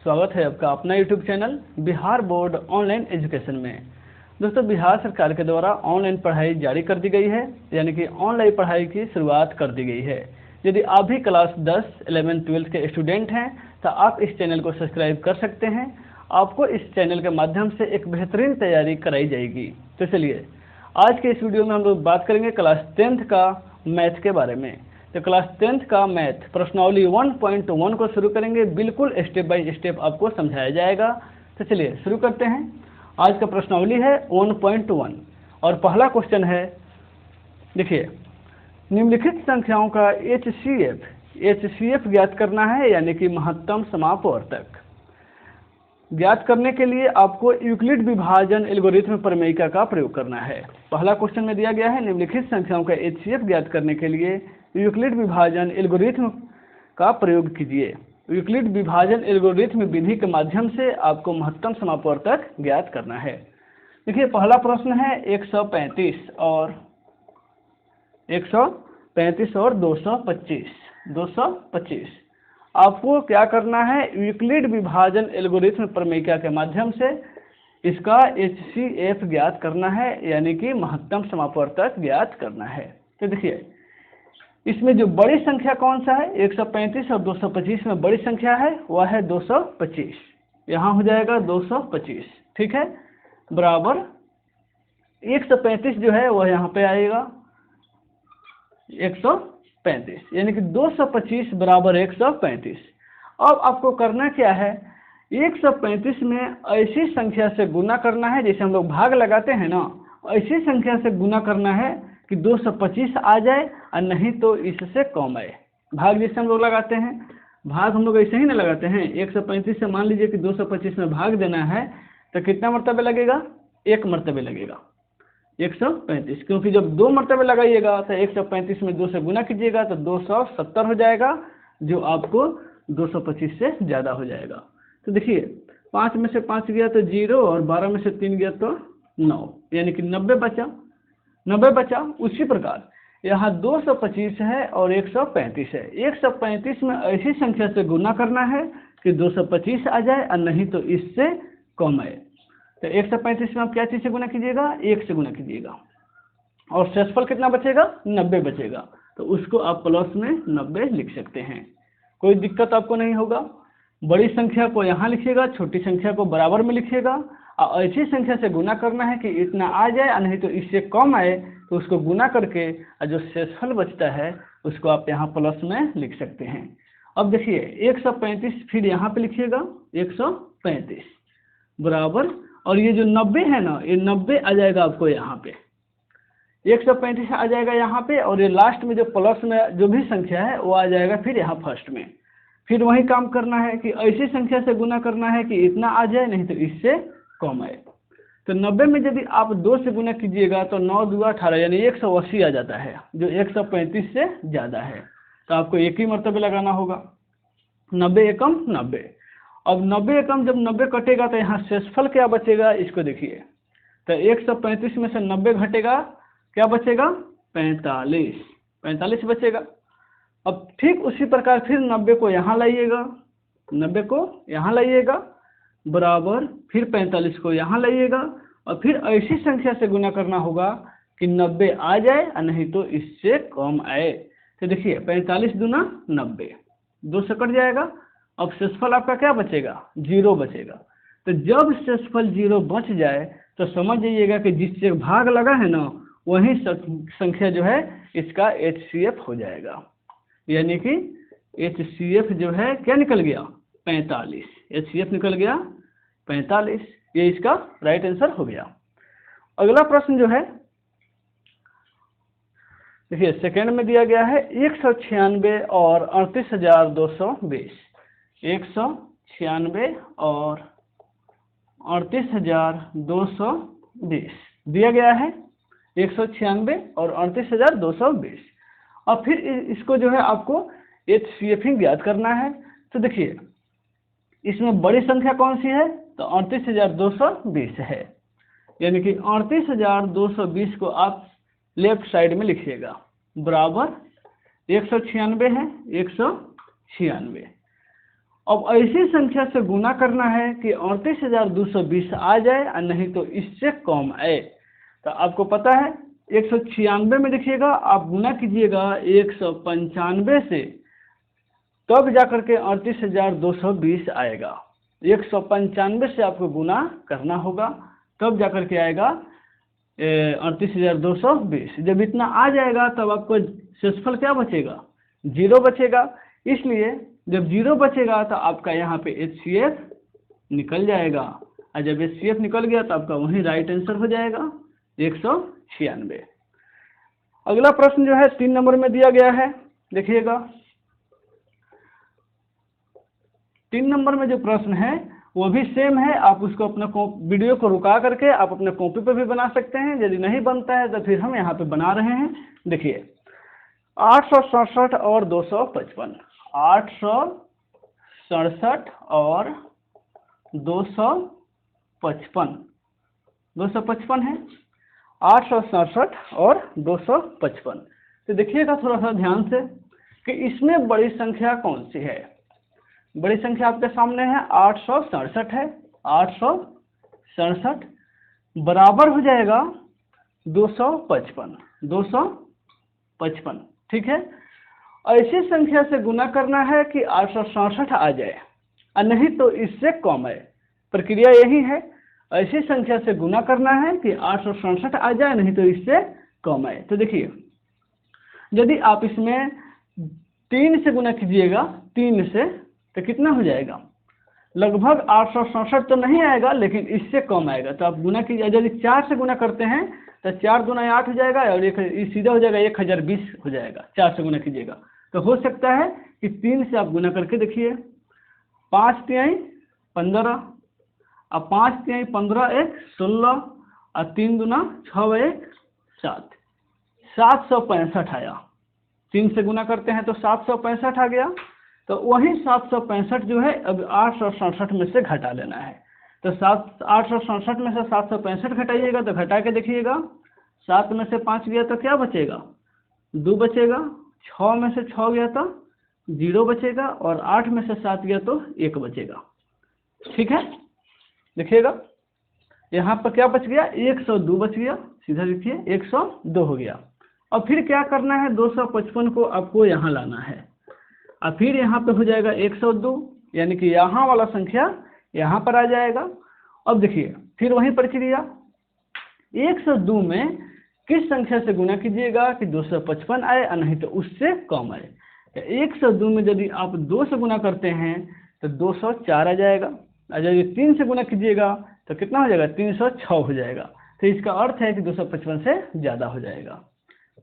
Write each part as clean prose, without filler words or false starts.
स्वागत है आपका अपना YouTube channel Bihar board online education में। दोस्तों, बिहार सरकार के द्वारा ऑनलाइन पढ़ाई जारी कर दी गई है, यानी कि ऑनलाइन पढ़ाई की शुरुआत कर दी गई है। यदि आप भी क्लास 10, 11, 12 के स्टूडेंट हैं तो आप इस चैनल को सब्सक्राइब कर सकते हैं। आपको इस चैनल के माध्यम से एक बेहतरीन तैयारी कराई जाएगी। तो चलिए, आज के इस वीडियो में हम लोग बात करेंगे क्लास 10th का मैथ के बारे में। तो क्लास 10th का मैथ प्रश्नावली 1.1 को शुरू करेंगे। बिल्कुल स्टेप बाय स्टेप आपको समझाया जाएगा। तो चलिए शुरू करते हैं। आज का प्रश्नावली है 1.1 और पहला क्वेश्चन है, देखिए, निम्नलिखित संख्याओं का HCF ज्ञात करना है, यानी कि महत्तम समापवर्तक। ज्ञात करने के लिए आपको यूक्लिड विभाजन एल्गोरिथम प्रमेयिका का प्रयोग करना है। पहला क्वेश्चन में दिया गया है, निम्नलिखित संख्याओं का HCF ज्ञात करने के लिए यूक्लिड विभाजन एल्गोरिथम का प्रयोग कीजिए। यूक्लिड विभाजन एल्गोरिथम विधि के माध्यम से आपको महत्तम समापवर्तक ज्ञात करना है। देखिए, पहला प्रश्न है 135 और 225। आपको क्या करना है, यूक्लिड विभाजन एल्गोरिथम प्रमेयिका के माध्यम से इसका HCF ज्ञात करना है, यानी कि महत्तम समापवर्तक ज्ञात करना है। तो देखिए, इसमें जो बड़ी संख्या कौन सा है, 135 और 225 में बड़ी संख्या है वह है 225। यहाँ हो जाएगा 225, ठीक है, बराबर 135 जो है वह यहाँ पे आएगा 135, यानी कि 225 बराबर 135। अब आपको करना क्या है, 135 में ऐसी संख्या से गुना करना है, जैसे हम लोग भाग लगाते हैं ना, ऐसी संख्या से गुना करना है कि 225 आ जाए और नहीं तो इससे कम आए। भाग जैसे हम लोग लगाते हैं, भाग हम लोग ऐसे ही ना लगाते हैं। 135 से मान लीजिए कि 225 में भाग देना है तो कितना मरतबे लगेगा, 1 मरतबे लगेगा 135, क्योंकि जब 2 मरतबे लगाइएगा तो 135 में 2 से गुना कीजिएगा तो 270 हो जाएगा, जो आपको 225 से ज़्यादा हो जाएगा। तो देखिए, 5 में से 5 गया तो 0 और 12 में से 3 गया तो 9, यानी कि 90 बचा। उसी प्रकार यहाँ 225 है और 135 है। 135 में ऐसी संख्या से गुना करना है कि 225 आ जाए और नहीं तो इससे कम आए। तो 135 में आप क्या चीज़ से गुना कीजिएगा, 1 से गुना कीजिएगा और शेषफल कितना बचेगा, 90 बचेगा। तो उसको आप प्लस में 90 लिख सकते हैं, कोई दिक्कत आपको नहीं होगा। बड़ी संख्या को यहाँ लिखिएगा, छोटी संख्या को बराबर में लिखिएगा और ऐसी संख्या से गुना करना है कि इतना आ जाए और नहीं तो इससे कम आए, तो उसको गुना करके और जो शेषफल बचता है उसको आप यहाँ प्लस में लिख सकते हैं। अब देखिए, 135 फिर यहाँ पे लिखिएगा 135 बराबर, और ये जो 90 है ना, ये 90 आ जाएगा आपको यहाँ पे, 135 आ जाएगा यहाँ पे, और ये लास्ट में जो प्लस में जो भी संख्या है वो आ जाएगा फिर यहाँ फर्स्ट में। फिर वही काम करना है कि ऐसी संख्या से गुना करना है कि इतना आ जाए नहीं तो इससे कम आए। तो 90 में यदि आप 2 से गुना कीजिएगा तो 9 2 18, यानी 180 आ जाता है, जो 135 से ज़्यादा है। तो आपको एक ही मरतबे लगाना होगा, 90 एकम 90। अब 90 एकम जब 90 कटेगा तो यहाँ शेषफल क्या बचेगा, इसको देखिए। तो 135 में से 90 घटेगा, क्या बचेगा, 45 बचेगा। अब ठीक उसी प्रकार फिर 90 को यहाँ लाइएगा बराबर, फिर 45 को यहाँ लाइएगा और फिर ऐसी संख्या से गुना करना होगा कि 90 आ जाए और नहीं तो इससे कम आए। तो देखिए, 45 दूना 90, 2 से कट जाएगा। अब शेषफल आपका क्या बचेगा, 0 बचेगा। तो जब शेषफल 0 बच जाए तो समझ जाइएगा कि जिससे भाग लगा है ना वही संख्या जो है इसका HCF हो जाएगा, यानी कि HCF जो है क्या निकल गया, 45। HCF निकल गया 45, ये इसका राइट आंसर हो गया। अगला प्रश्न जो है, देखिए, सेकंड में दिया गया है 196 और 38,220। 196 और 38,220 दिया गया है, 196 और 38,220। और फिर इसको जो है आपको HCF ज्ञात करना है। तो देखिए, इसमें बड़ी संख्या कौन सी है, तो 38,220 है, यानी कि 38,220 को आप लेफ्ट साइड में लिखिएगा बराबर 196 है, 196। अब ऐसी संख्या से गुना करना है कि 38,220 आ जाए और नहीं तो इससे कम आए। तो आपको पता है 196 में देखिएगा, आप गुना कीजिएगा 195 से, तब जाकर के 38,220 आएगा। 195 से आपको गुना करना होगा, तब जाकर के आएगा 38,220। जब इतना आ जाएगा तब आपको शेषफल क्या बचेगा? 0 बचेगा। इसलिए जब 0 बचेगा तो आपका यहाँ पे HCF निकल जाएगा, और जब HCF निकल गया तो आपका वही राइट आंसर हो जाएगा 196। अगला प्रश्न जो है 3 नंबर में दिया गया है, देखिएगा 3 नंबर में जो प्रश्न है वो भी सेम है। आप उसको अपना वीडियो को रुका करके आप अपने कॉपी पर भी बना सकते हैं। यदि नहीं बनता है तो फिर हम यहाँ पे बना रहे हैं। देखिए 867 और 255, 867 और 255, 255 है, 867 और 255। तो देखिएगा थोड़ा सा ध्यान से कि इसमें बड़ी संख्या कौन सी है। बड़ी संख्या आपके सामने है 867 है, 867 बराबर हो जाएगा 255, 255, ठीक है। ऐसी संख्या से गुना करना है कि 867 आ जाए और नहीं तो इससे कम है। प्रक्रिया यही है, ऐसी संख्या से गुना करना है कि 867 आ जाए, नहीं तो इससे कम है। तो देखिए यदि आप इसमें 3 से गुना कीजिएगा, 3 से, तो कितना हो जाएगा? लगभग 867 तो नहीं आएगा, लेकिन इससे कम आएगा। तो आप गुना कीजिए, यदि 4 से गुना करते हैं तो 4 दूना 8 हो जाएगा और एक सीधा हो जाएगा 1020 हो जाएगा। 4 से गुना कीजिएगा तो हो सकता है कि 3 से आप गुना करके देखिए, 5 तिहाई 15, अब 5 तिहाई 15, 1 16 और 3 दूना 6 1 7, 765 आया। 3 से गुना करते हैं तो 765 आ गया। तो वही 765 जो है अब 867 में से घटा लेना है। तो 867 में से 765 घटाइएगा तो घटा के देखिएगा, 7 में से 5 गया तो क्या बचेगा? 2 बचेगा, 6 में से 6 गया तो 0 बचेगा, और 8 में से 7 गया तो 1 बचेगा। ठीक है, देखिएगा यहाँ पर क्या बच गया? 102 बच गया। सीधा लिखिए 102 हो गया। अब फिर क्या करना है? 255 को आपको यहाँ लाना है, और फिर यहाँ पे हो जाएगा 102, यानी कि यहाँ वाला संख्या यहाँ पर आ जाएगा। अब देखिए फिर वही प्रक्रिया, 102 में किस संख्या से गुना कीजिएगा कि 255 आए और नहीं तो उससे कम आए। 102 में यदि आप 2 से गुना करते हैं तो 204 आ जाएगा, और यदि 3 से गुना कीजिएगा तो कितना हो जाएगा? 306 हो जाएगा। तो इसका अर्थ है कि 255 से ज़्यादा हो जाएगा।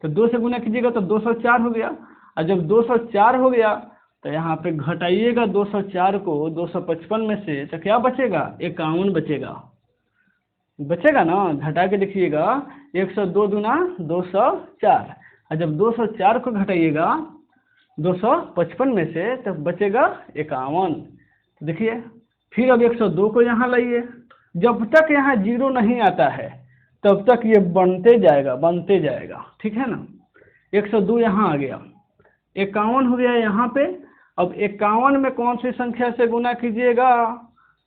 तो 2 से गुना कीजिएगा तो 204 हो गया, और जब 204 हो गया तो यहाँ पे घटाइएगा 204 को 255 में से, तो क्या बचेगा? 51 बचेगा, बचेगा ना। घटा के देखिएगा 102 दूना 204, और जब 204 को घटाइएगा 255 में से तो बचेगा 51। देखिए फिर अब 102 को यहाँ लाइए, जब तक यहाँ 0 नहीं आता है तब तक ये बनते जाएगा, बनते जाएगा, ठीक है ना। 102 यहाँ आ गया, 51 हो गया यहाँ पे। अब 51 में कौन सी संख्या से गुना कीजिएगा?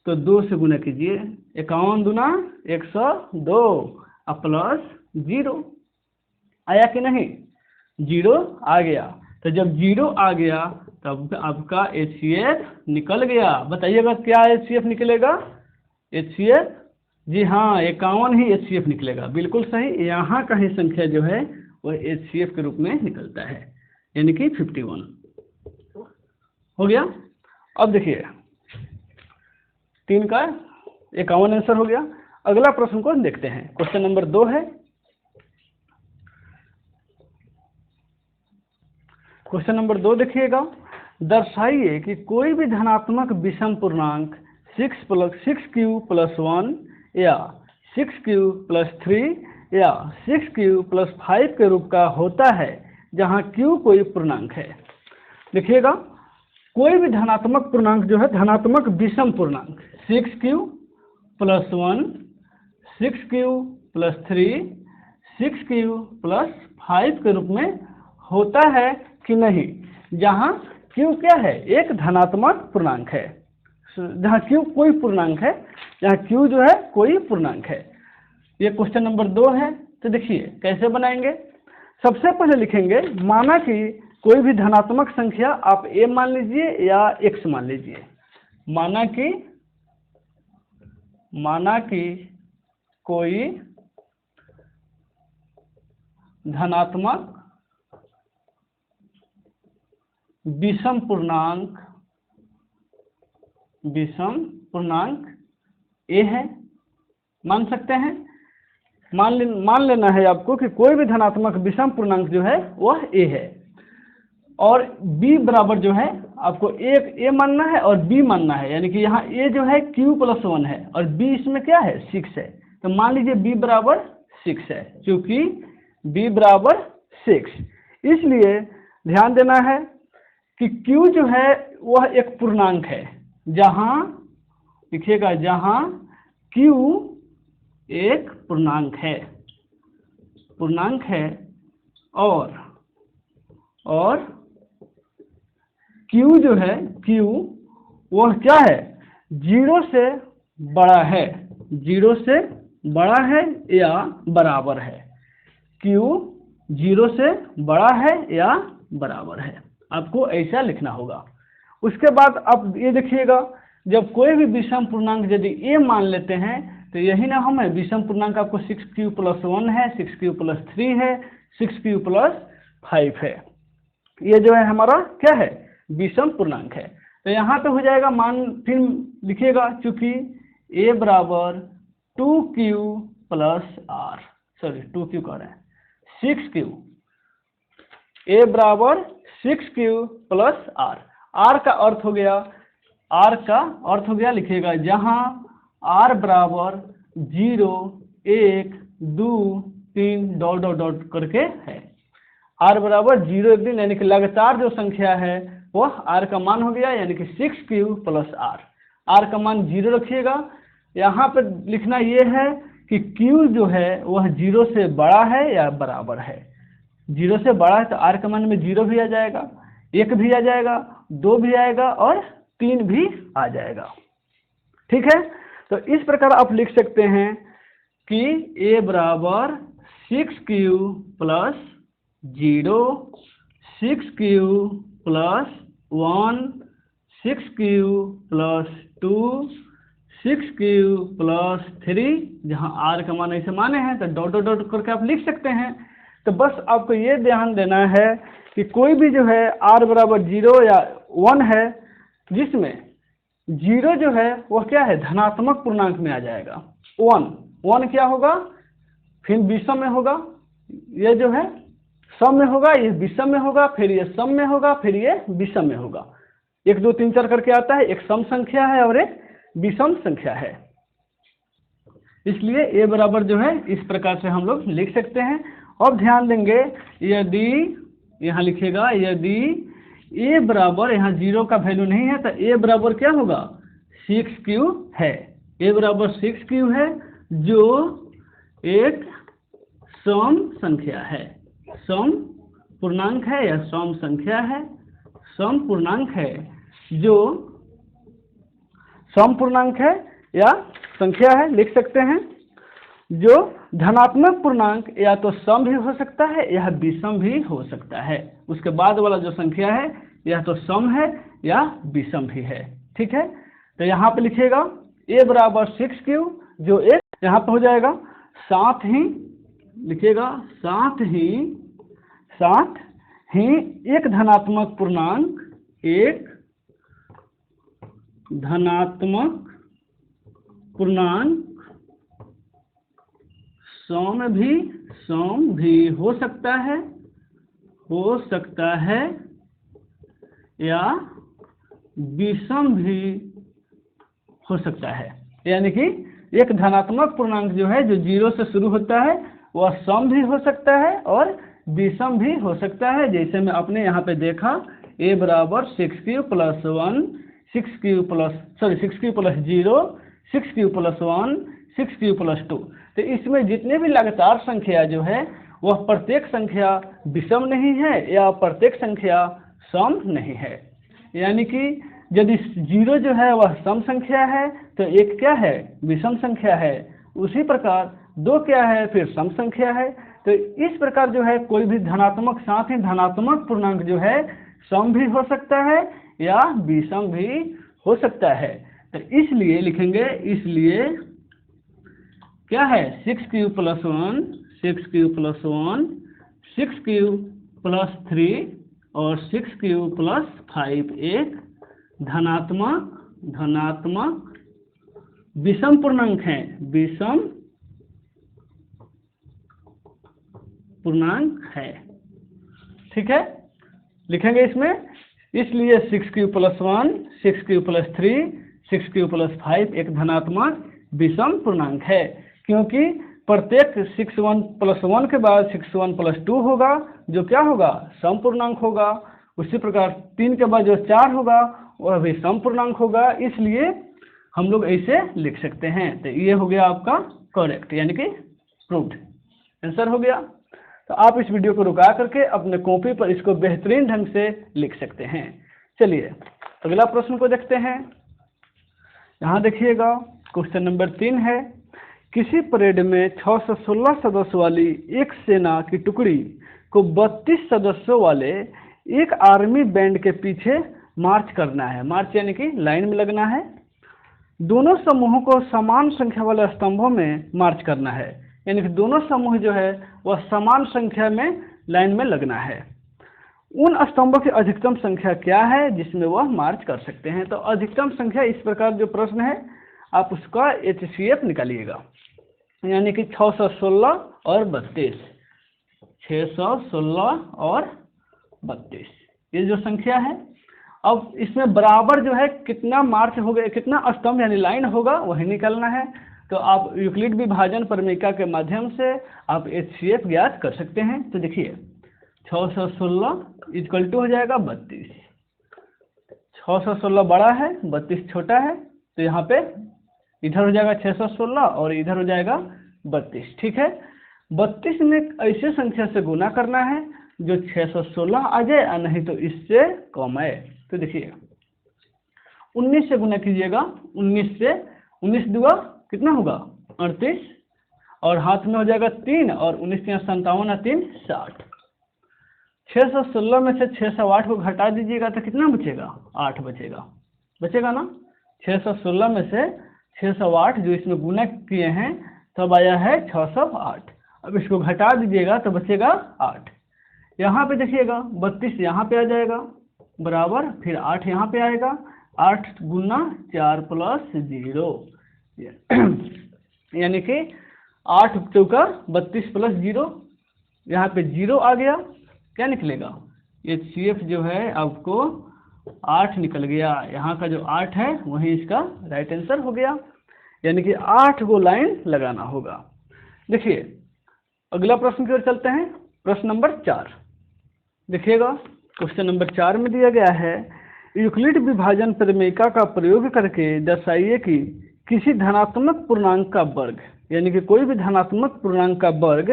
तो 2 से गुना कीजिए। 51 दूना 102 और प्लस 0 आया कि नहीं? 0 आ गया। तो जब 0 आ गया तब आपका HCF निकल गया। बताइएगा क्या HCF निकलेगा? HCF, जी हाँ 51 ही HCF निकलेगा। बिल्कुल सही, यहाँ का ही संख्या जो है वह HCF के रूप में निकलता है, यानी कि 51 हो गया। अब देखिए 3 का 51 आंसर हो गया। अगला प्रश्न को देखते हैं, क्वेश्चन नंबर 2 है। क्वेश्चन नंबर 2 देखिएगा, दर्शाइए कि कोई भी धनात्मक विषम पूर्णांक 6 + 1 या 6 + 3 या 6 + 5 के रूप का होता है जहां q कोई पूर्णांक है। देखिएगा कोई भी धनात्मक पूर्णांक जो है, धनात्मक विषम पूर्णांक 6q + 1, 6q + 3, 6q + 5 के रूप में होता है कि नहीं, जहां क्यू क्या है, एक धनात्मक पूर्णांक है। जहाँ क्यू कोई पूर्णांक है, यहाँ क्यू जो है कोई पूर्णांक है। ये क्वेश्चन नंबर 2 है। तो देखिए कैसे बनाएंगे। सबसे पहले लिखेंगे, माना कि कोई भी धनात्मक संख्या आप a मान लीजिए या x मान लीजिए। माना कि कोई धनात्मक विषम पूर्णांक a है, मान सकते हैं। मान लेना है आपको कि कोई भी धनात्मक विषम पूर्णांक जो है वह a है, और b बराबर जो है आपको a मानना है और b मानना है। यानी कि यहाँ a जो है q+1 है और b इसमें क्या है, 6 है। तो मान लीजिए b बराबर 6 है, क्योंकि b बराबर 6, इसलिए ध्यान देना है कि q जो है वह एक पूर्णांक है। जहाँ लिखिएगा, जहाँ q एक पूर्णांक है और q जो है, q वह क्या है, 0 से बड़ा है, 0 से बड़ा है या बराबर है। q 0 से बड़ा है या बराबर है, आपको ऐसा लिखना होगा। उसके बाद आप ये देखिएगा, जब कोई भी विषम पूर्णांक यदि a मान लेते हैं तो यही ना हम है, विषम पूर्णांक आपको 6q+1 है, 6q+3 है, 6q+5 है। ये जो है हमारा क्या है, विषम पूर्णांक है। तो यहाँ पे हो जाएगा मान, फिर लिखिएगा, चूंकि a बराबर 2q+r, सॉरी 2q कह रहे हैं, 6q, a बराबर 6q+r। r का अर्थ हो गया, लिखिएगा जहाँ r बराबर 0, 1, 2, 3 डॉट डॉट डॉट करके है। r बराबर 0, 1, 2 यानी कि लगातार जो संख्या है वह r का मान हो गया, यानी कि 6q+r। r का मान 0 रखिएगा। यहाँ पर लिखना ये है कि q जो है वह 0 से बड़ा है या बराबर है। 0 से बड़ा है तो r का मान में 0 भी आ जाएगा, 1 भी आ जाएगा, 2 भी आएगा और 3 भी आ जाएगा। ठीक है, तो इस प्रकार आप लिख सकते हैं कि a बराबर 6q+0, 6q+1, 6q+2, 6q+3, जहाँ r का मान ऐसे माने हैं तो डॉट डॉट डॉट करके आप लिख सकते हैं। तो बस आपको ये ध्यान देना है कि कोई भी जो है r बराबर 0 या 1 है, जिसमें 0 जो है वह क्या है, धनात्मक पूर्णांक में आ जाएगा। 1 क्या होगा, फिर विषम में होगा, ये जो है सम में होगा, ये विषम में होगा, फिर ये सम में होगा, फिर ये विषम में होगा। 1, 2, 3, 4 करके आता है, एक सम संख्या है और एक विषम संख्या है। इसलिए a बराबर जो है इस प्रकार से हम लोग लिख सकते हैं। अब ध्यान देंगे, यदि यहाँ लिखेगा, यदि a बराबर, यहाँ 0 का वैल्यू नहीं है तो a बराबर क्या होगा, 6q है। a बराबर 6q है, जो एक सम संख्या है, सम पूर्णांक है या सम संख्या है, सम पूर्णांक है, जो सम पूर्णांक है या संख्या है, लिख सकते हैं। जो धनात्मक पूर्णांक या तो सम भी हो सकता है या विषम भी हो सकता है। उसके बाद वाला जो संख्या है या तो सम है या विषम भी है। ठीक है, तो यहाँ पे लिखिएगा a बराबर 6q, जो एक यहाँ पे हो जाएगा। साथ ही लिखिएगा, साथ ही एक धनात्मक पूर्णांक, एक धनात्मक पूर्णांक सम भी हो सकता है या विषम भी हो सकता है। यानी कि एक धनात्मक पूर्णांक जो है, जो 0 से शुरू होता है, वह सम भी हो सकता है और विषम भी हो सकता है। जैसे मैं अपने यहाँ पे देखा, a बराबर 6q+1, 6q+0, 6q+1, 6q+2। तो इसमें जितने भी लगातार संख्या जो है वह प्रत्येक संख्या विषम नहीं है या प्रत्येक संख्या सम नहीं है। यानी कि यदि 0 जो है वह सम संख्या है तो 1 क्या है, विषम संख्या है। उसी प्रकार 2 क्या है, फिर सम संख्या है। तो इस प्रकार जो है कोई भी धनात्मक, साथ ही धनात्मक पूर्णांक जो है सम भी हो सकता है या विषम भी हो सकता है। तो इसलिए लिखेंगे, इसलिए क्या है 6 + 1 6 + 1 6 + 3 और 6 + 5 एक धनात्मक विषम पूर्णांक है, विषम पूर्णांक है। ठीक है, लिखेंगे इसमें, इसलिए 6 + 1 6 + 3 6 + 5 एक धनात्मक विषम पूर्णांक है, क्योंकि प्रत्येक 6 + 1 के बाद 6 + 2 होगा जो क्या होगा, सम पूर्णांक होगा। उसी प्रकार 3 के बाद जो 4 होगा वह भी सम पूर्णांक होगा, इसलिए हम लोग ऐसे लिख सकते हैं। तो ये हो गया आपका करेक्ट, यानी कि प्रूव्ड आंसर हो गया। तो आप इस वीडियो को रुका करके अपने कॉपी पर इसको बेहतरीन ढंग से लिख सकते हैं। चलिए अगला प्रश्न को देखते हैं। यहाँ देखिएगा, क्वेश्चन नंबर 3 है, किसी परेड में 616 सदस्य वाली एक सेना की टुकड़ी को 32 सदस्यों वाले एक आर्मी बैंड के पीछे मार्च करना है। मार्च यानी कि लाइन में लगना है। दोनों समूहों को समान संख्या वाले स्तंभों में मार्च करना है, यानी कि दोनों समूह जो है वह समान संख्या में लाइन में लगना है। उन स्तंभों की अधिकतम संख्या क्या है जिसमें वह मार्च कर सकते हैं। तो अधिकतम संख्या, इस प्रकार जो प्रश्न है आप उसका HCF निकालिएगा, यानी कि 616 और 32, 616 और 32 ये जो संख्या है। अब इसमें बराबर जो है कितना मार्च हो गया, कितना स्तंभ यानी लाइन होगा वही निकालना है। तो आप यूक्लिड विभाजन प्रमेयिका के माध्यम से आप HCF ज्ञात कर सकते हैं। तो देखिए 616 = हो जाएगा 32, 616 बड़ा है 32 छोटा है, तो यहाँ पे इधर हो जाएगा 616 और इधर हो जाएगा 32। ठीक है, 32 में ऐसे संख्या से गुना करना है जो 616 आ जाए, नहीं तो इससे कम आए। तो देखिए 19 से गुना कीजिएगा, 19 से 19 दूगा कितना होगा 38, और हाथ में हो जाएगा 3 और 19 × 57 और 3 60। 616 में से 608 को घटा दीजिएगा तो कितना बचेगा, 8 बचेगा, बचेगा ना। 616 में से 608 जो इसमें गुना किए हैं तब आया है 608। अब इसको घटा दीजिएगा तो बचेगा 8। यहाँ पे देखिएगा 32 यहाँ पे आ जाएगा बराबर, फिर 8 यहाँ पे आएगा, 8 गुना 4 + 0 यानी कि 8 चौका 32 + 0, यहाँ पे 0 आ गया। क्या निकलेगा, HCF जो है आपको 8 निकल गया। यहाँ का जो 8 है वही इसका राइट आंसर हो गया, यानी कि 8 को लाइन लगाना होगा। देखिए अगला प्रश्न की ओर चलते हैं। प्रश्न नंबर 4 देखिएगा, क्वेश्चन नंबर 4 में दिया गया है, यूक्लिड विभाजन प्रमेयिका का प्रयोग करके दर्शाइए कि किसी धनात्मक पूर्णांक का वर्ग, यानी कि कोई भी धनात्मक पूर्णांक का वर्ग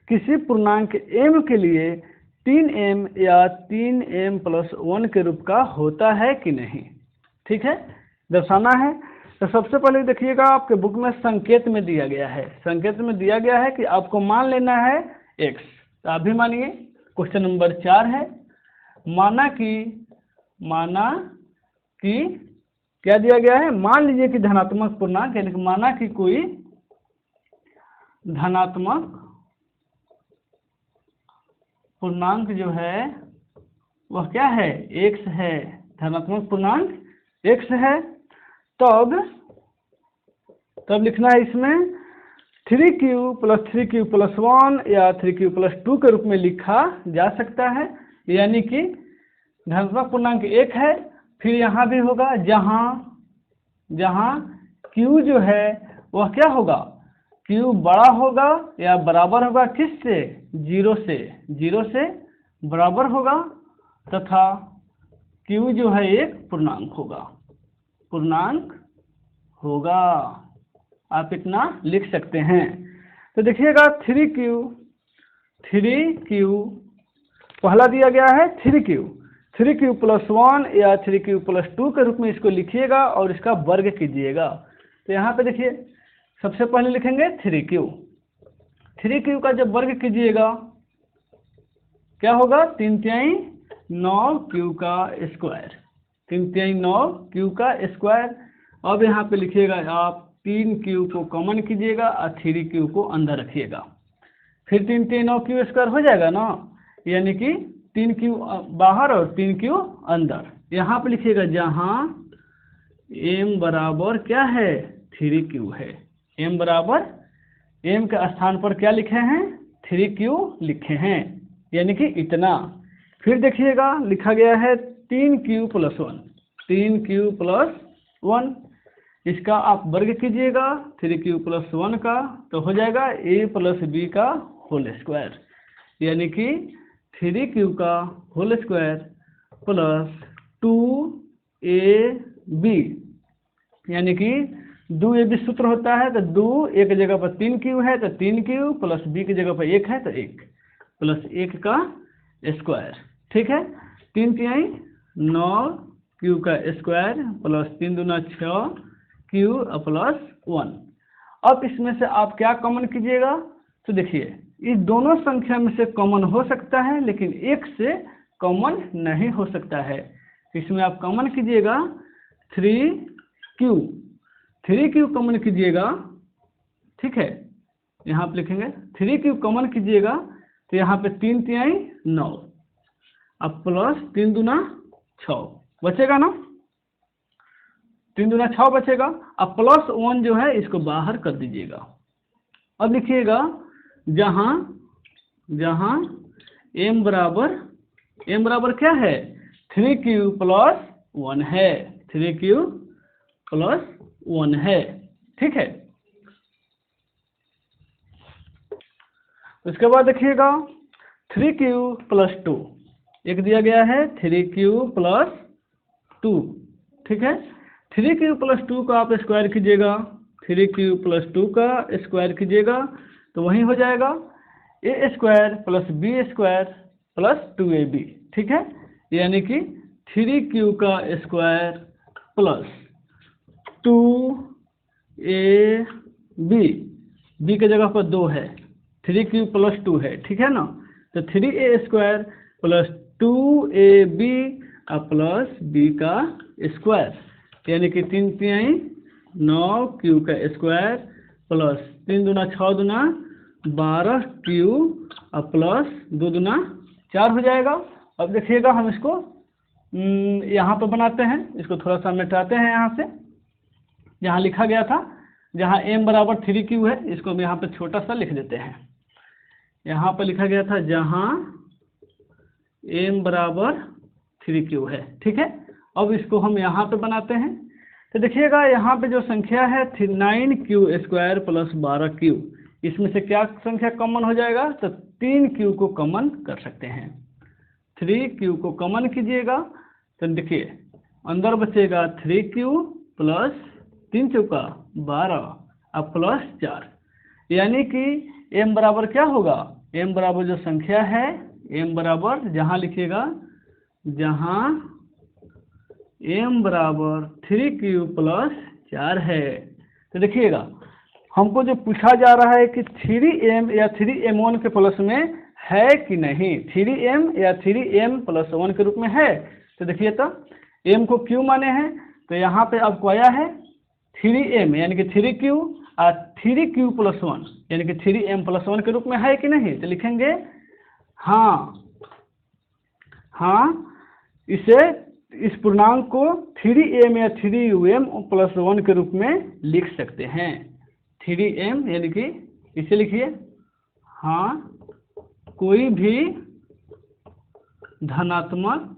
किसी पूर्णांक m के लिए 3m या 3m + 1 के रूप का होता है कि नहीं। ठीक है, दर्शाना है। तो सबसे पहले देखिएगा, आपके बुक में संकेत में दिया गया है, संकेत में दिया गया है कि आपको मान लेना है x। तो आप भी मानिए। क्वेश्चन नंबर 4 है, माना कि क्या दिया गया है, मान लीजिए कि धनात्मक पूर्णांक, यानी कि माना कि कोई धनात्मक पूर्णांक जो है वह क्या है, x है। धनात्मक पूर्णांक x है, तब लिखना है इसमें 3q + 3q + 1 या 3q + 2 के रूप में लिखा जा सकता है। यानी कि धनात्मक पूर्णांक 1 है, फिर यहाँ भी होगा जहाँ q जो है वह क्या होगा, q बड़ा होगा या बराबर होगा किससे, 0 से बराबर होगा, तथा q जो है एक पूर्णांक होगा। आप इतना लिख सकते हैं। तो देखिएगा 3q पहला दिया गया है 3q, 3q+1 या 3q+2 के रूप में इसको लिखिएगा और इसका वर्ग कीजिएगा। तो यहाँ पे देखिए सबसे पहले लिखेंगे 3q का जब वर्ग कीजिएगा क्या होगा, 3×9 का स्क्वायर, 3×9 का स्क्वायर। अब यहाँ पे लिखिएगा आप 3q को कॉमन कीजिएगा और 3q को अंदर रखिएगा, फिर 3×9 स्क्वायर हो जाएगा ना, यानी कि 3q बाहर और 3q अंदर। यहाँ पे लिखिएगा जहाँ m बराबर क्या है, 3q है, m बराबर m के स्थान पर क्या लिखे हैं, 3q लिखे हैं, यानी कि इतना। फिर देखिएगा लिखा गया है 3q+1, 3q+1, इसका आप वर्ग कीजिएगा 3q+1 का, तो हो जाएगा a+b का होल स्क्वायर, यानी कि 3q का होल स्क्वायर प्लस 2ab, यानी कि 2ab सूत्र होता है, तो 2 एक जगह पर 3q है तो 3q प्लस b की जगह पर 1 है तो 1 प्लस 1 का स्क्वायर, ठीक है। 3×9 का स्क्वायर प्लस 3×2 6 प्लस 1। अब इसमें से आप क्या कॉमन कीजिएगा, तो देखिए इस दोनों संख्या में से कॉमन हो सकता है लेकिन एक से कॉमन नहीं हो सकता है। इसमें आप कॉमन कीजिएगा 3q कॉमन कीजिएगा, ठीक है, यहाँ पे लिखेंगे 3q कॉमन कीजिएगा, तो यहाँ पे 3×9 अब प्लस 3×6 बचेगा ना, 3×6 बचेगा। अब प्लस 1 जो है इसको बाहर कर दीजिएगा। अब लिखिएगा जहाँ m बराबर क्या है, 3q+1 है, 3q+1 है, ठीक है। उसके बाद देखिएगा 3q+2, एक दिया गया है 3q+2, ठीक है। 3q+2 का आप स्क्वायर कीजिएगा, 3q+2 का स्क्वायर कीजिएगा तो वही हो जाएगा a² plus b² plus 2ab, ठीक है, यानी कि 3q का स्क्वायर प्लस 2ab, b की जगह पर 2 है, 3q+2 है, ठीक है ना, तो 3a² plus 2ab plus b का स्क्वायर, यानी कि 3×9 का स्क्वायर प्लस 3×6 12q प्लस 2×4 हो जाएगा। अब देखिएगा हम इसको यहाँ पर बनाते हैं, इसको थोड़ा सा मिटाते हैं यहाँ से, जहाँ लिखा गया था, जहाँ m बराबर 3q है इसको हम यहाँ पर छोटा सा लिख देते हैं। यहाँ पर लिखा गया था जहाँ m बराबर 3q है, ठीक है। अब इसको हम यहाँ पे बनाते हैं, तो देखिएगा यहाँ पे जो संख्या है 9q² प्लस 12q, इसमें से क्या संख्या कॉमन हो जाएगा, तो 3q को कॉमन कर सकते हैं। 3q को कॉमन कीजिएगा तो देखिए अंदर बचेगा 3q प्लस 3×4 12 अब प्लस 4, यानी कि m बराबर क्या होगा, m बराबर जो संख्या है, m बराबर जहाँ लिखिएगा जहाँ m बराबर 3q+4 है, तो देखिएगा हमको जो पूछा जा रहा है कि 3m या 3m1 के प्लस में है कि नहीं, 3m या 3m+1 के रूप में है, तो देखिए तो m को q माने हैं, तो यहाँ पे आपको आया है 3m यानी कि 3q और 3q+1 यानी कि 3m+1 के रूप में है कि नहीं, तो लिखेंगे हाँ, इस पूर्णांक को 3m या 3m+1 के रूप में लिख सकते हैं। 3m यानी कि इसे लिखिए, हाँ कोई भी धनात्मक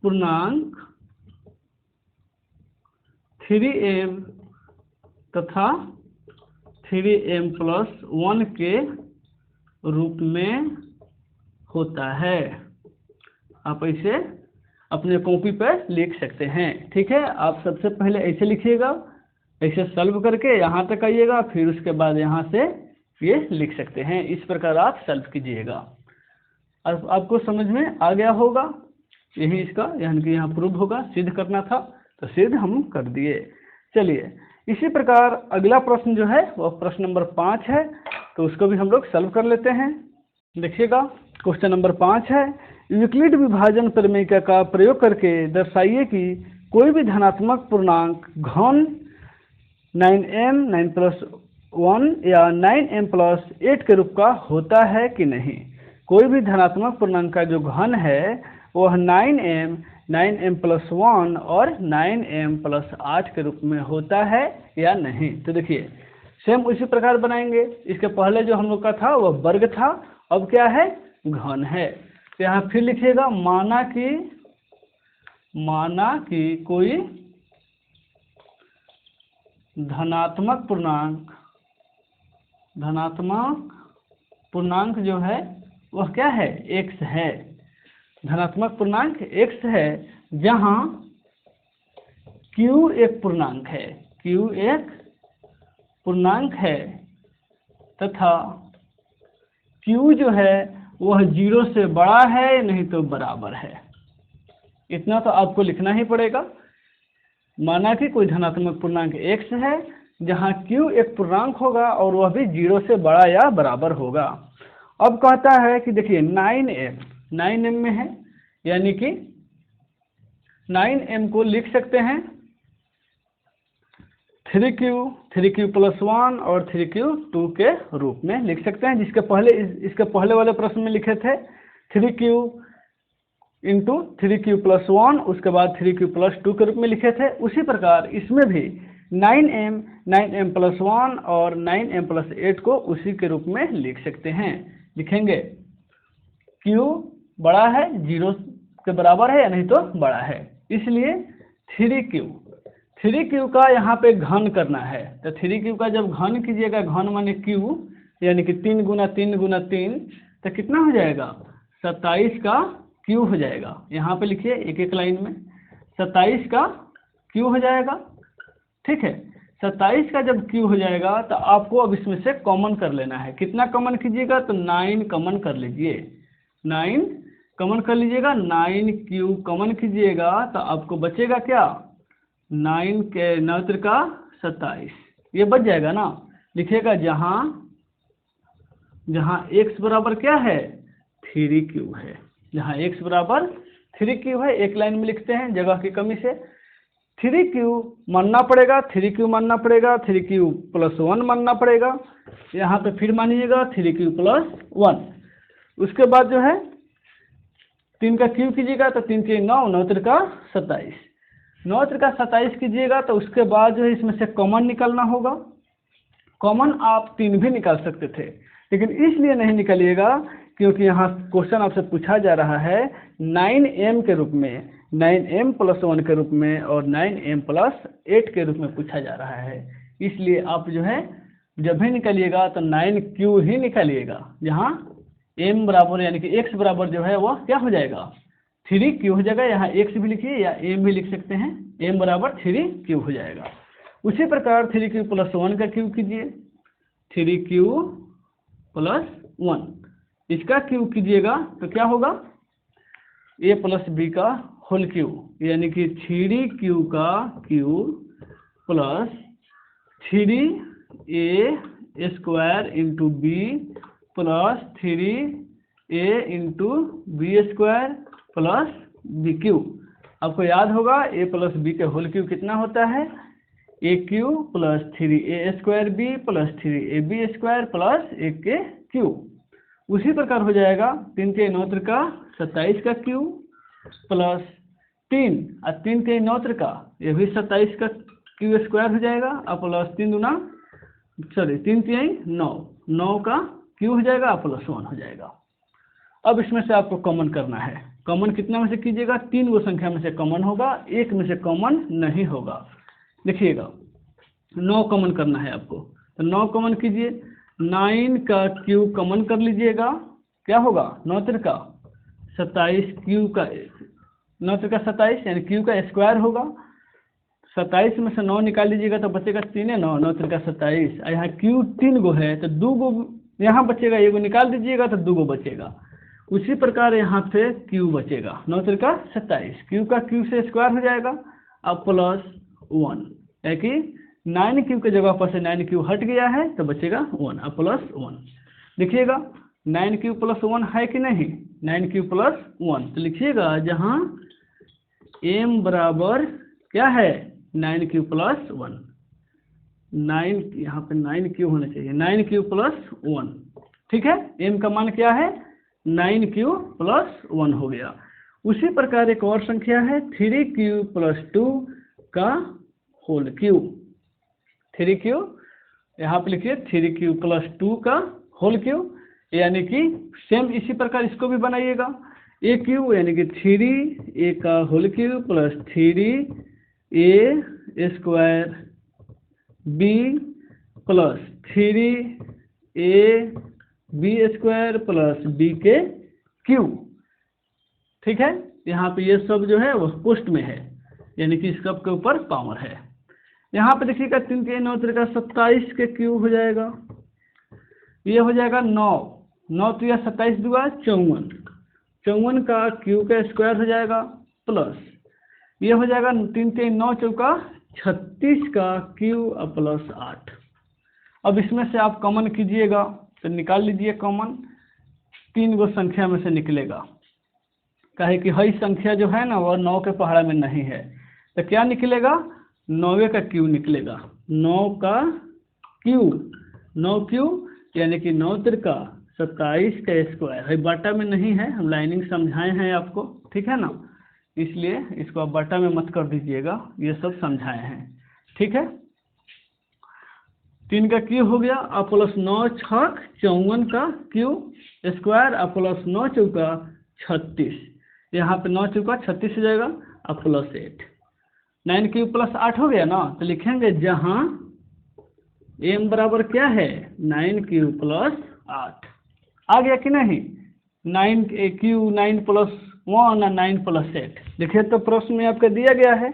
पूर्णांक 3m तथा 3m+1 के रूप में होता है। आप ऐसे अपने कॉपी पर लिख सकते हैं, ठीक है। आप सबसे पहले ऐसे लिखिएगा, ऐसे सॉल्व करके यहाँ तक आइएगा, फिर उसके बाद यहाँ से ये लिख सकते हैं, इस प्रकार आप सॉल्व कीजिएगा। आपको समझ में आ गया होगा। यही इसका यानी कि यहाँ प्रूव होगा, सिद्ध करना था तो सिद्ध हम कर दिए। चलिए इसी प्रकार अगला प्रश्न जो है वह प्रश्न नंबर 5 है, तो उसको भी हम लोग सॉल्व कर लेते हैं। देखिएगा क्वेश्चन नंबर 5 है, यूक्लिड विभाजन प्रमेय का प्रयोग करके दर्शाइए कि कोई भी धनात्मक पूर्णांक घन 9m 9+1 या 9m+8 के रूप का होता है कि नहीं। कोई भी धनात्मक पूर्णांक का जो घन है वह 9m 9m+1 और 9m+8 के रूप में होता है या नहीं। तो देखिए सेम उसी प्रकार बनाएंगे। इसके पहले जो हम लोग का था वह वर्ग था, अब क्या है घन है। तो यहाँ फिर लिखिएगा माना कि कोई धनात्मक पूर्णांक जो है वह क्या है x है। धनात्मक पूर्णांक x है जहाँ q एक पूर्णांक है तथा q जो है वह 0 से बड़ा है नहीं तो बराबर है। इतना तो आपको लिखना ही पड़ेगा। माना कि कोई धनात्मक पूर्णांक x है जहाँ q एक पूर्णांक होगा और वह भी 0 से बड़ा या बराबर होगा। अब कहता है कि देखिए 9m में है, यानी कि 9m को लिख सकते हैं 3q+1 और 3q2 के रूप में लिख सकते हैं, इसके पहले वाले प्रश्न में लिखे थे 3q × 3q+1, उसके बाद 3q+2 के रूप में लिखे थे। उसी प्रकार इसमें भी 9m 9m+1 और 9m+8 को उसी के रूप में लिख सकते हैं। लिखेंगे q बड़ा है 0 के बराबर है या नहीं तो बड़ा है, इसलिए 3q का यहाँ पे घन करना है। तो 3q का जब घन कीजिएगा, घन माने q यानी कि 3 × 3 × 3, तो कितना हो जाएगा 27 का q हो जाएगा। यहाँ पे लिखिए एक एक लाइन में 27 का q हो जाएगा। ठीक है, 27 का जब q हो जाएगा तो आपको अब इसमें से कॉमन कर लेना है। कितना कॉमन कीजिएगा तो 9 कॉमन कर लीजिए, 9 कॉमन कर लीजिएगा। 9q कॉमन कीजिएगा तो आपको बचेगा क्या 9 के 9 त्रिका 27, ये बच जाएगा ना। लिखिएगा जहाँ x बराबर क्या है 3q है, जहाँ x बराबर 3q है। एक लाइन में लिखते हैं जगह की कमी से। 3q मानना पड़ेगा, 3q+1 मानना पड़ेगा। यहाँ पे फिर मानिएगा 3q+1। उसके बाद जो है 3 का q कीजिएगा तो 3 के 9, 9 त्रिका 27, 9 त्रिका 27 कीजिएगा। तो उसके बाद जो है इसमें से कॉमन निकालना होगा। कॉमन आप 3 भी निकाल सकते थे, लेकिन इसलिए नहीं निकालिएगा क्योंकि यहाँ क्वेश्चन आपसे पूछा जा रहा है 9m के रूप में, 9m+1 के रूप में और 9m+8 के रूप में पूछा जा रहा है। इसलिए आप जो है जब भी निकालिएगा तो 9q ही निकालिएगा, जहाँ m बराबर यानी कि x बराबर जो है वह क्या हो जाएगा 3q हो जाएगा। यहाँ x भी लिखिए या m भी लिख सकते हैं, m बराबर 3q हो जाएगा। उसी प्रकार 3q+1 का q कीजिए, 3q+1 इसका q कीजिएगा तो क्या होगा a+b का होल q, यानी कि 3q का q plus 3a² × b plus 3a × b² plus bq। आपको याद होगा a+b के होल q कितना होता है aq plus 3a² b plus 3ab² plus 1q। उसी प्रकार हो जाएगा 3 के 9 त्रिका 27 का q प्लस 3 और 3 के 9 त्रिका ये भी 27 का q² हो जाएगा। और प्लस 3 के 9, 9 का q हो जाएगा प्लस 1 हो जाएगा। अब इसमें से आपको कॉमन करना है। कॉमन कितना में से कीजिएगा 3 गो संख्या में से कॉमन होगा, एक में से कॉमन नहीं होगा। देखिएगा 9 कॉमन करना है आपको, तो 9 कॉमन कीजिए। 9 का q कॉमन कर लीजिएगा, क्या होगा 9 त्रिका 27, q का 9 त्रिका 27 यानी q का स्क्वायर होगा। 27 में से 9 निकाल लीजिएगा तो बचेगा 3 9, 9 त्रिका 27। यहाँ q 3 गो है तो 2 गो यहाँ बचेगा, 1 गो निकाल दीजिएगा तो 2 गो बचेगा। उसी प्रकार यहाँ पे क्यू बचेगा, 9 त्रिका 27, क्यू का क्यू से स्क्वायर हो जाएगा, अब प्लस 1, है कि 9 क्यू के जगह पर से 9 क्यू हट गया है तो बचेगा 1, अब प्लस 1। देखिएगा 9 क्यू प्लस 1 है कि नहीं, 9 क्यू प्लस 1, तो लिखिएगा जहाँ m बराबर क्या है 9 क्यू प्लस 1, 9 यहाँ पे 9 क्यू होना चाहिए, 9 क्यू प्लस 1, ठीक है। m का मान क्या है 9 क्यू प्लस 1 हो गया। उसी प्रकार एक और संख्या है 3 क्यू प्लस 2 का होल क्यू, 3 क्यू यहाँ पे लिखिए 3 क्यू प्लस 2 का होल क्यू, यानी कि सेम इसी प्रकार इसको भी बनाइएगा, ए क्यू यानी कि 3a का whole cube plus 3a square b plus 3a B square plus B के क्यू, ठीक है। यहाँ पे ये सब जो है वो पोस्ट में है, यानी कि इस सब के ऊपर पावर है। यहाँ पे देखिएगा 3 के 9 त्रिका 27 के क्यू हो जाएगा, ये हो जाएगा 9, 9 त्रिका 27 दूगा 54, 54 का क्यू का स्क्वायर हो जाएगा प्लस ये हो जाएगा 3 के 9 चौका 36 का क्यू प्लस 8। अब इसमें से आप कॉमन कीजिएगा तो निकाल लीजिए कॉमन, 3 गो संख्या में से निकलेगा, कहे कि हई संख्या जो है ना वो 9 के पहाड़ा में नहीं है, तो क्या निकलेगा 9 का क्यू निकलेगा, 9 का क्यू, 9 क्यू यानी कि 9 त्रिका 27 का स्क्वायर, है बाटा में नहीं है, हम लाइनिंग समझाए हैं आपको, ठीक है ना, इसलिए इसको आप बाटा में मत कर दीजिएगा, ये सब समझाए हैं, ठीक है। 3 का क्यू हो गया, अब प्लस 9 छक 54 का क्यू स्क्वायर, अब प्लस 9 चौका 36, यहाँ पे 9 चौका 36 हो जाएगा, अब प्लस 8, 9 क्यू प्लस 8 हो गया ना, तो लिखेंगे जहाँ m बराबर क्या है 9 क्यू प्लस 8, आ गया कि नहीं, 9 क्यू 9 प्लस 1 और 9 प्लस 8। देखिए तो प्रश्न में आपका दिया गया है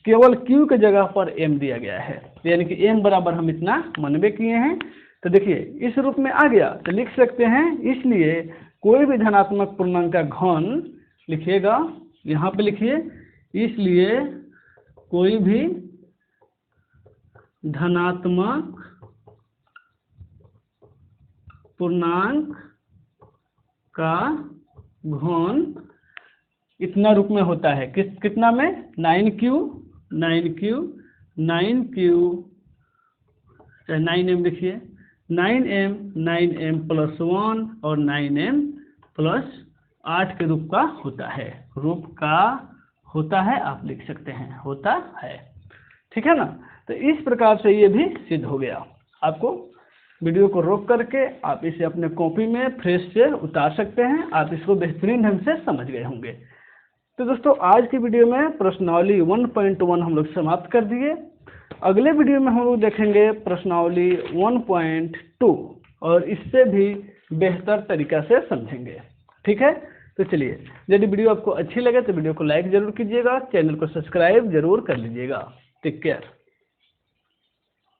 केवल q के जगह पर m दिया गया है, यानी कि m बराबर हम इतना मनबे किए हैं, तो देखिए इस रूप में आ गया तो लिख सकते हैं, इसलिए कोई भी धनात्मक पूर्णांक का घन लिखिएगा, यहाँ पे लिखिए, इसलिए कोई भी धनात्मक पूर्णांक का घन इतना रूप में होता है, कितना में 9q 9m लिखिए, 9m प्लस 1 और 9m प्लस 8 के रूप का होता है, रूप का होता है, आप लिख सकते हैं होता है, ठीक है ना। तो इस प्रकार से ये भी सिद्ध हो गया। आपको वीडियो को रोक करके आप इसे अपने कॉपी में फ्रेश से उतार सकते हैं, आप इसको बेहतरीन ढंग से समझ गए होंगे। तो दोस्तों आज की वीडियो में प्रश्नावली 1.1 हम लोग समाप्त कर दिए। अगले वीडियो में हम लोग देखेंगे प्रश्नावली 1.2 और इससे भी बेहतर तरीका से समझेंगे, ठीक है। तो चलिए, यदि वीडियो आपको अच्छी लगे तो वीडियो को लाइक जरूर कीजिएगा, चैनल को सब्सक्राइब जरूर कर लीजिएगा। Take care.